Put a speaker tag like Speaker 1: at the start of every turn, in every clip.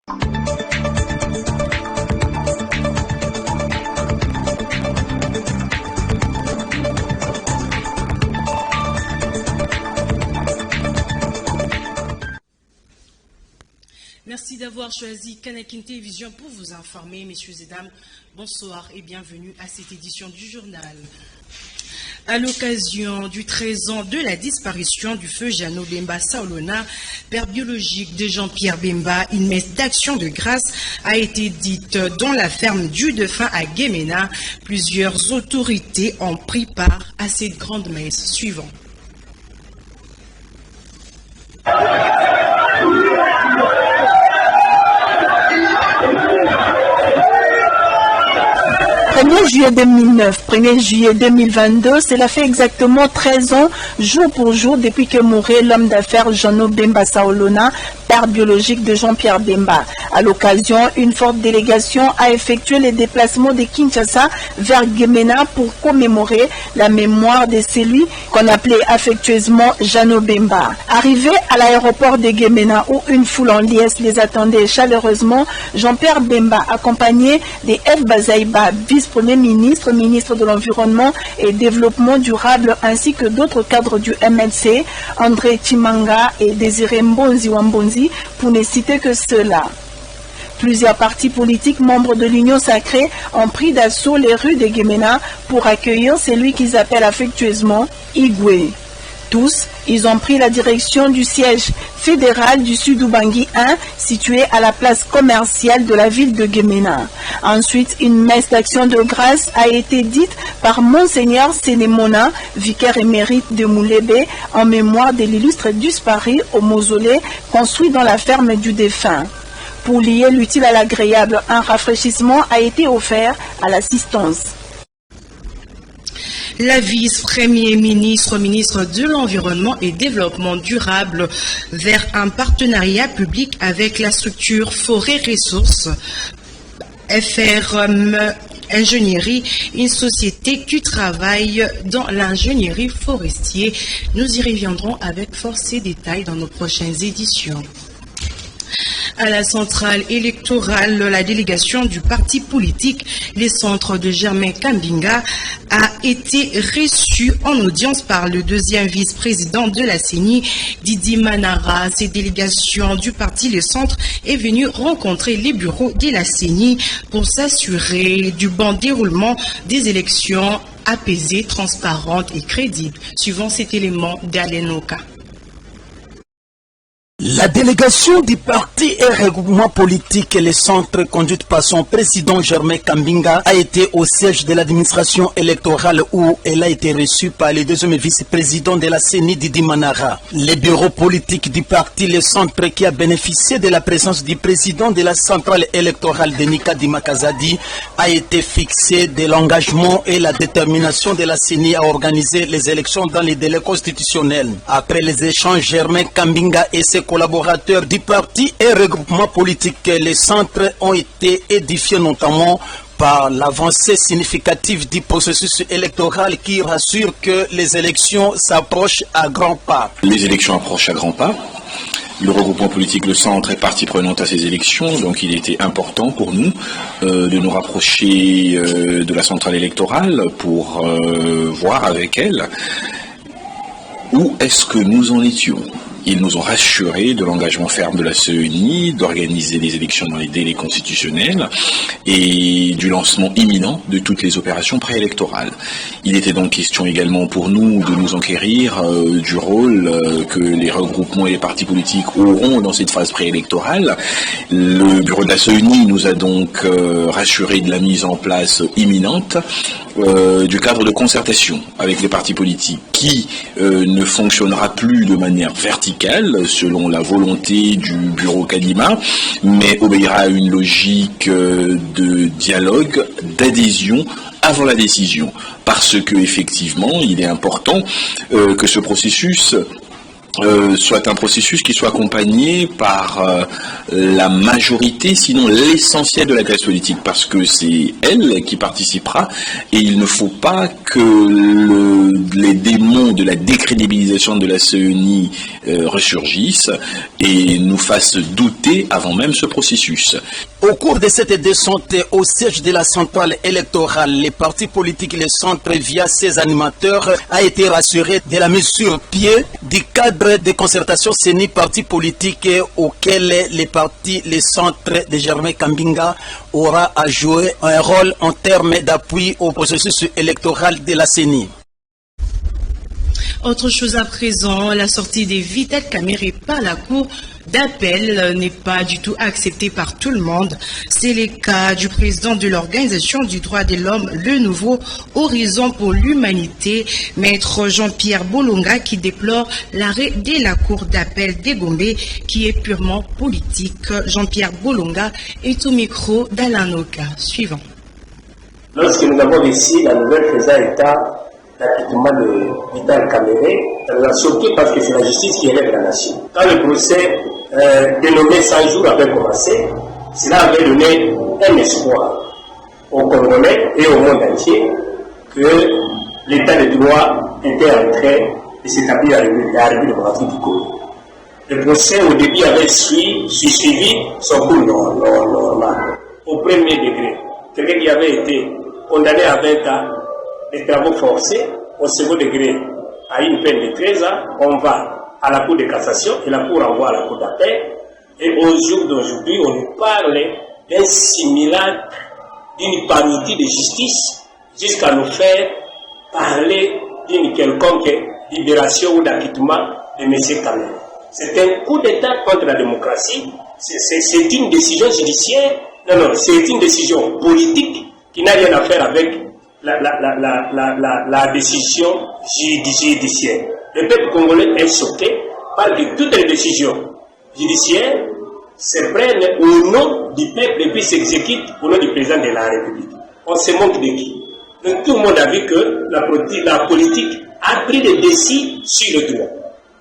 Speaker 1: Merci d'avoir choisi Kanakin Télévision pour vous informer, messieurs et dames. Bonsoir et bienvenue à cette édition du journal. À l'occasion du 13 ans de la disparition du feu Jeannot Bemba Saolona, père biologique de Jean-Pierre Bemba, une messe d'action de grâce a été dite dans la ferme du défunt à Guémena. Plusieurs autorités ont pris part à cette grande messe suivante.
Speaker 2: Le 1er juillet 2009, 1er juillet 2022, cela fait exactement 13 ans, jour pour jour, depuis que mourait l'homme d'affaires Jeannot Bemba Saolona, père biologique de Jean-Pierre Bemba. À l'occasion, une forte délégation a effectué les déplacements de Kinshasa vers Guémena pour commémorer la mémoire de celui qu'on appelait affectueusement Jeannot Bemba. Arrivé à l'aéroport de Guémena où une foule en liesse les attendait chaleureusement, Jean-Pierre Bemba, accompagné de F. Bazaïba, vice-premier ministre, ministre de l'Environnement et Développement durable, ainsi que d'autres cadres du MLC, André Chimanga et Désiré Mbonzi Wambonzi, pour ne citer que ceux-là. Plusieurs partis politiques membres de l'Union sacrée ont pris d'assaut les rues de Guémena pour accueillir celui qu'ils appellent affectueusement Igwe. Tous, ils ont pris la direction du siège fédéral du Sud-Ubangi 1, situé à la place commerciale de la ville de Guémena. Ensuite, une messe d'action de grâce a été dite par Monseigneur Sénémona, vicaire émérite de Moulébé, en mémoire de l'illustre disparu au mausolée construit dans la ferme du défunt. Pour lier l'utile à l'agréable, un rafraîchissement a été offert à l'assistance.
Speaker 1: La vice-premier ministre, ministre de l'Environnement et Développement durable, vers un partenariat public avec la structure Forêt Ressources, FRM Ingénierie, une société qui travaille dans l'ingénierie forestière. Nous y reviendrons avec force et détails dans nos prochaines éditions. À la centrale électorale, la délégation du parti politique, les centres de Germain Kambinga, a été reçue en audience par le deuxième vice-président de la CENI, Didi Manara. Cette délégation du parti Les Centres est venue rencontrer les bureaux de la CENI pour s'assurer du bon déroulement des élections apaisées, transparentes et crédibles. Suivant cet élément d'Alenoka.
Speaker 3: La délégation du parti et regroupement politique et les centres conduite par son président Germain Kambinga a été au siège de l'administration électorale où elle a été reçue par le deuxième vice-président de la CENI, Didi Manara. Les bureaux politiques du parti, les centres qui a bénéficié de la présence du président de la centrale électorale de Nika Dimakazadi a été fixé de l'engagement et la détermination de la CENI à organiser les élections dans les délais constitutionnels. Après les échanges, Germain Kambinga et ses collaborateurs du parti et regroupement politique, les centres ont été édifiés notamment par l'avancée significative du processus électoral qui rassure que les élections s'approchent à grands pas.
Speaker 4: Les élections approchent à grands pas. Le regroupement politique, le centre, est partie prenante à ces élections, donc il était important pour nous de nous rapprocher de la centrale électorale pour voir avec elle où est-ce que nous en étions. Ils nous ont rassurés de l'engagement ferme de la CENI, d'organiser les élections dans les délais constitutionnels et du lancement imminent de toutes les opérations préélectorales. Il était donc question également pour nous de nous enquérir du rôle que les regroupements et les partis politiques auront dans cette phase préélectorale. Le bureau de la CENI nous a donc rassurés de la mise en place imminente du cadre de concertation avec les partis politiques qui ne fonctionnera plus de manière verticale selon la volonté du bureau Kadima, mais obéira à une logique de dialogue, d'adhésion avant la décision, parce que effectivement il est important que ce processus soit un processus qui soit accompagné par la majorité, sinon l'essentiel de la classe politique, parce que c'est elle qui participera, et il ne faut pas que les démons de la décrédibilisation de la CENI ressurgissent et nous fassent douter avant même ce processus.
Speaker 3: Au cours de cette descente au siège de la centrale électorale, les partis politiques et les centres via ses animateurs a été rassuré de la mise sur pied du cadre de concertation CENI partis politiques auquel les centres de Germain Kambinga aura à jouer un rôle en termes d'appui au processus électoral de la CENI.
Speaker 1: Autre chose à présent, la sortie des Vital Kamerhe par la Cour d'appel n'est pas du tout acceptée par tout le monde. C'est le cas du président de l'Organisation du droit de l'homme, le Nouveau Horizon pour l'Humanité, Maître Jean-Pierre Bolonga, qui déplore l'arrêt de la Cour d'appel d'Egombe qui est purement politique. Jean-Pierre Bolonga est au micro d'Alain Oka. Suivant.
Speaker 5: Lorsque nous avons reçu la nouvelle faisant état d'acquittement de Vital Kamerhe, ça nous a choqué parce que c'est la justice qui élève la nation. Quand le procès dénommé 100 jours avait commencé, cela avait donné un espoir aux Congolais et au monde entier que l'état de droit était en train de s'établir à la République démocratique du Congo. Le procès au début avait suivi son cours normal. Au premier degré, quelqu'un qui avait été condamné à 20 ans des travaux forcés, au second degré à une peine de 13 ans, on va à la Cour de cassation et la Cour envoie à la Cour d'appel. Et au jour d'aujourd'hui, on nous parle d'un simulacre, d'une parodie de justice, jusqu'à nous faire parler d'une quelconque libération ou d'acquittement de M. Kamerhe. C'est un coup d'État contre la démocratie, c'est une décision judiciaire, non, c'est une décision politique qui n'a rien à faire avec la décision judiciaire. Le peuple congolais est choqué parce que toutes les décisions judiciaires se prennent au nom du peuple et puis s'exécutent au nom du président de la République. On se moque de qui? Donc tout le monde a vu que la politique a pris des décisions sur le droit.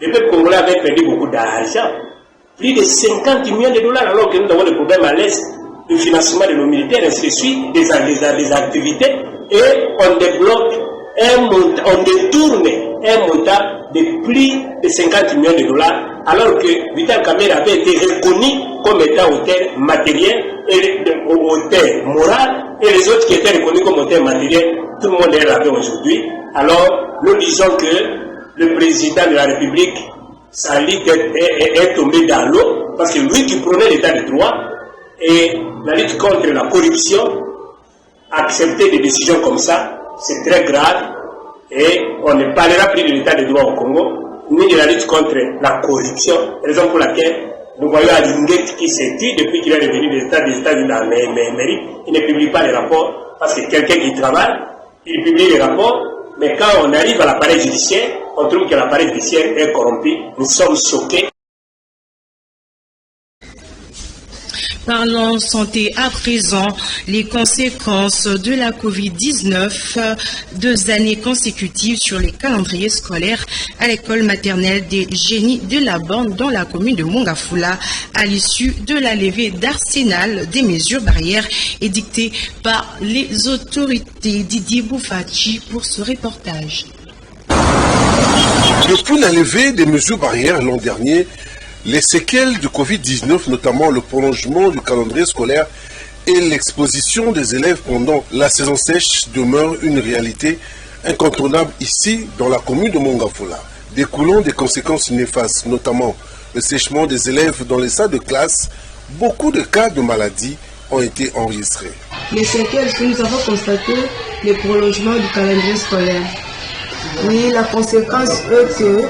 Speaker 5: Le peuple congolais avait perdu beaucoup d'argent, plus de 50 millions de dollars, alors que nous avons des problèmes à l'Est, le financement de nos militaires, ainsi de suite, des activités, et on débloque on détourne un montant de plus de 50 millions de dollars, alors que Vital Kamerhe avait été reconnu comme étant auteur matériel et auteur moral, et les autres qui étaient reconnus comme auteur matériel, tout le monde est là aujourd'hui. Alors, nous disons que le président de la République, sa lutte est tombée dans l'eau, parce que lui qui prenait l'état de droit et la lutte contre la corruption, accepter des décisions comme ça, c'est très grave, et on ne parlera plus de l'état de droit au Congo, ni de la lutte contre la corruption, raison pour laquelle nous voyons Alinguet qui s'est dit depuis qu'il est revenu des États-Unis dans la mairie, il ne publie pas les rapports, parce que quelqu'un qui travaille, il publie les rapports, mais quand on arrive à l'appareil judiciaire, on trouve que l'appareil judiciaire est corrompu. Nous sommes choqués.
Speaker 1: Parlons santé à présent. Les conséquences de la Covid-19, 2 années consécutives sur les calendriers scolaires à l'école maternelle des génies de la Borne dans la commune de Mongafula à l'issue de la levée d'arsenal des mesures barrières édictées par les autorités. Didier Boufachi pour ce reportage.
Speaker 6: Depuis la levée des mesures barrières l'an dernier, les séquelles du Covid-19, notamment le prolongement du calendrier scolaire et l'exposition des élèves pendant la saison sèche demeurent une réalité incontournable ici dans la commune de Mongafula, découlant des conséquences néfastes, notamment le séchement des élèves dans les salles de classe. Beaucoup de cas de maladies ont été enregistrés.
Speaker 7: Les séquelles que nous avons constatées, le prolongement du calendrier scolaire. Oui, la conséquence est que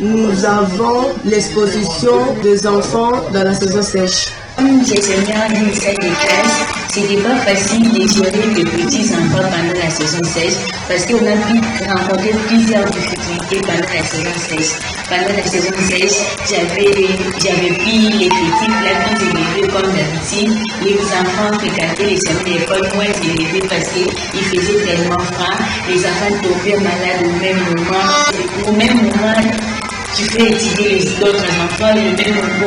Speaker 7: nous avons l'exposition des enfants dans la saison sèche.
Speaker 8: Comme gestionnaire d'une salle de classe, ce n'était pas facile de gérer les petits enfants pendant la saison sèche parce qu'on a pu rencontrer plusieurs difficultés pendant la saison sèche. Pendant la saison sèche, j'avais pris les petits plats que j'ai levés comme d'habitude. Les enfants fréquentaient les salles d'école, moi j'ai levé parce qu'il faisait tellement froid. Les enfants tombaient malades au même moment. tu fais étudier les autres enfants, au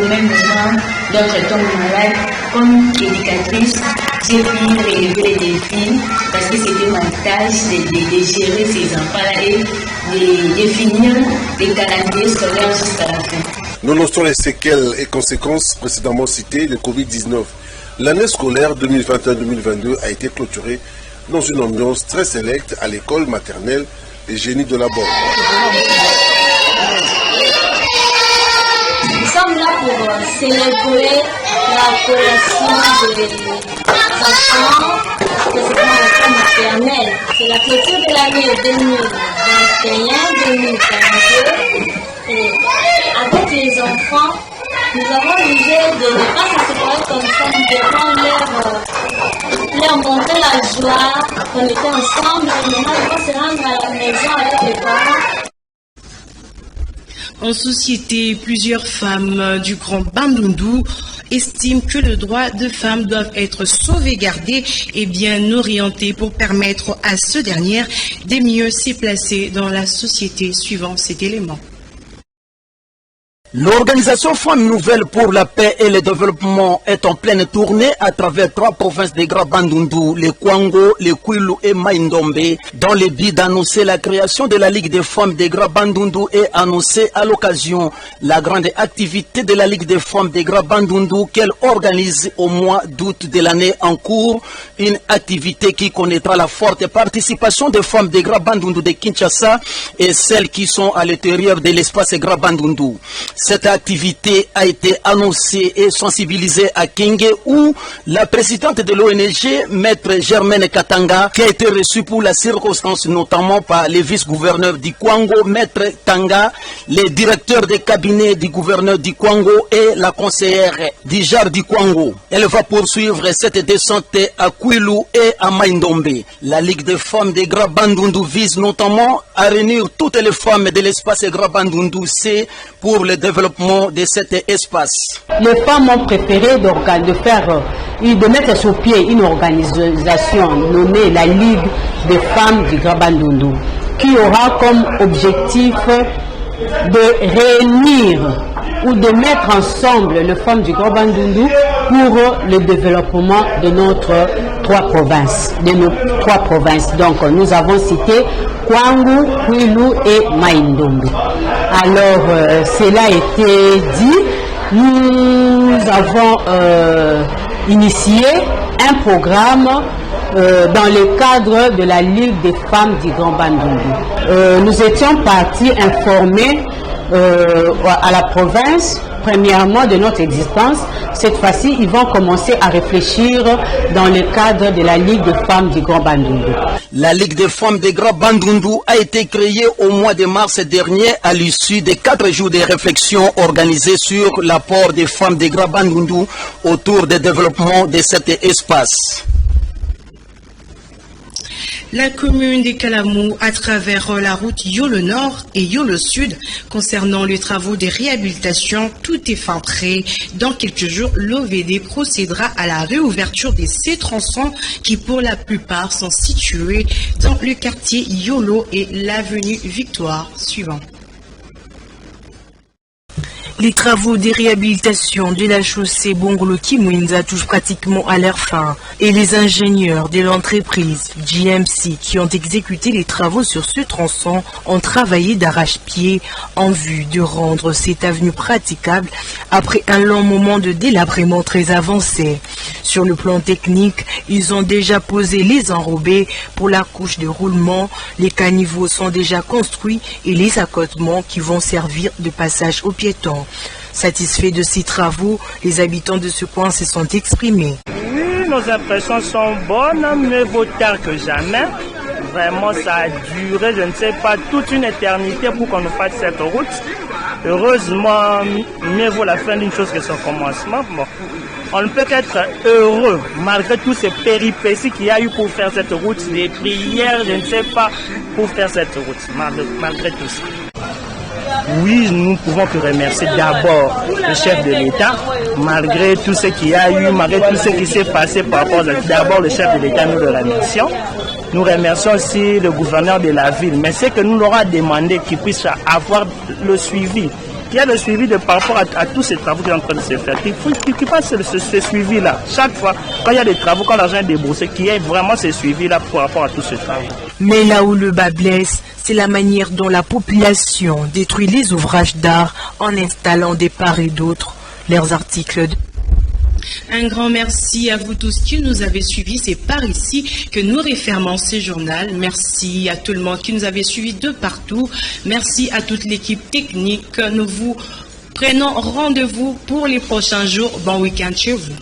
Speaker 8: même moment, d'autres tombent malades. Comme éducatrice, j'ai pu relever les défis parce que c'était ma tâche de gérer ces enfants-là et de définir les calendriers scolaires jusqu'à la fin.
Speaker 6: Nonobstant les séquelles et conséquences précédemment citées de Covid-19, l'année scolaire 2021-2022 a été clôturée dans une ambiance très sélecte à l'école maternelle des génies de la Borne.
Speaker 9: Nous sommes là pour célébrer la collation des enfants, spécifiquement l'école maternelle. C'est la clôture de l'année 2021-2022. Et avec les enfants, nous avons l'idée de ne pas se séparer comme ça, nous devons leur montrer la joie qu'on était ensemble, et maintenant ils vont se rendre à la maison avec les parents.
Speaker 1: En société, plusieurs femmes du Grand Bandundu estiment que les droits de femmes doivent être sauvegardés et bien orientés pour permettre à ce dernier de mieux s'y placer dans la société suivant cet élément.
Speaker 3: L'organisation Femmes Nouvelles pour la paix et le développement est en pleine tournée à travers 3 provinces des Grands Bandundu, le Kwango, le Kwilu et Maindombe, dans le but d'annoncer la création de la Ligue des femmes des Grands Bandundu et annoncer à l'occasion la grande activité de la Ligue des femmes des Grands Bandundu qu'elle organise au mois d'août de l'année en cours, une activité qui connaîtra la forte participation des femmes des Grands Bandundu de Kinshasa et celles qui sont à l'intérieur de l'espace Grands Bandundu. Cette activité a été annoncée et sensibilisée à Kenge où la présidente de l'ONG, Maître Germaine Katanga, qui a été reçue pour la circonstance notamment par les vice-gouverneurs du Kwango, Maître Tanga, les directeurs des cabinets du gouverneur du Kwango et la conseillère du JAR du Kwango. Elle va poursuivre cette descente à Kwilu et à Maindombe. La Ligue des femmes des Grands Bandundu vise notamment à réunir toutes les femmes de l'espace Grands Bandundu C pour le développement de cet espace.
Speaker 10: Les femmes ont préféré de mettre sur pied une organisation nommée la Ligue des femmes du Grand Bandundu, qui aura comme objectif de réunir ou de mettre ensemble les femmes du Grand Bandundu pour le développement de nos 3 provinces. Donc nous avons cité Kwangu, Kwilu et Maindombe. Alors cela a été dit, nous avons initié un programme dans le cadre de la Ligue des femmes du Grand Bandundu. Nous étions partis informer à la province, premièrement, de notre existence. Cette fois-ci, ils vont commencer à réfléchir dans le cadre de la Ligue des femmes du Grand Bandundu.
Speaker 3: La Ligue des femmes des Grands Bandundu a été créée au mois de mars dernier à l'issue de 4 jours de réflexion organisés sur l'apport des femmes des Grands Bandundu autour du développement de cet espace.
Speaker 1: La commune des Kalamou, à travers la route Yolo Nord et Yolo Sud, concernant les travaux de réhabilitation, tout est fin prêt. Dans quelques jours, l'OVD procédera à la réouverture de ces tronçons qui, pour la plupart, sont situés dans le quartier Yolo et l'avenue Victoire suivant.
Speaker 11: Les travaux de réhabilitation de la chaussée Bongolo-Kimwinza touchent pratiquement à leur fin et les ingénieurs de l'entreprise GMC qui ont exécuté les travaux sur ce tronçon ont travaillé d'arrache-pied en vue de rendre cette avenue praticable après un long moment de délabrement très avancé. Sur le plan technique, ils ont déjà posé les enrobés pour la couche de roulement, les caniveaux sont déjà construits et les accotements qui vont servir de passage aux piétons. Satisfaits de ces travaux, les habitants de ce coin se sont exprimés.
Speaker 12: Oui, nos impressions sont bonnes, mieux vaut tard que jamais. Vraiment, ça a duré, je ne sais pas, toute une éternité pour qu'on nous fasse cette route. Heureusement, mieux vaut la fin d'une chose que son commencement. Bon, on ne peut qu'être heureux malgré tous ces péripéties qu'il y a eu pour faire cette route, les prières, je ne sais pas, pour faire cette route, malgré tout ça. Oui, nous ne pouvons que remercier d'abord le chef de l'État, malgré tout ce qu'il y a eu, malgré tout ce qui s'est passé par rapport à d'abord le chef de l'État, nous le remercions. Nous remercions aussi le gouverneur de la ville. Mais ce que nous leur avons demandé qu'il puisse avoir le suivi. Il y a le suivi par rapport à tous ces travaux qui sont en train de se faire. Qu'il fasse ce suivi-là. Chaque fois, quand il y a des travaux, quand l'argent est déboursé, qu'il y ait vraiment ce suivi-là par rapport à tous ces travaux.
Speaker 11: Mais là où le bas blesse, c'est la manière dont la population détruit les ouvrages d'art en installant des parts et d'autres leurs articles.
Speaker 1: Un grand merci à vous tous qui nous avez suivis. C'est par ici que nous refermons ce journal. Merci à tout le monde qui nous avait suivis de partout. Merci à toute l'équipe technique. Nous vous prenons rendez-vous pour les prochains jours. Bon week-end chez vous.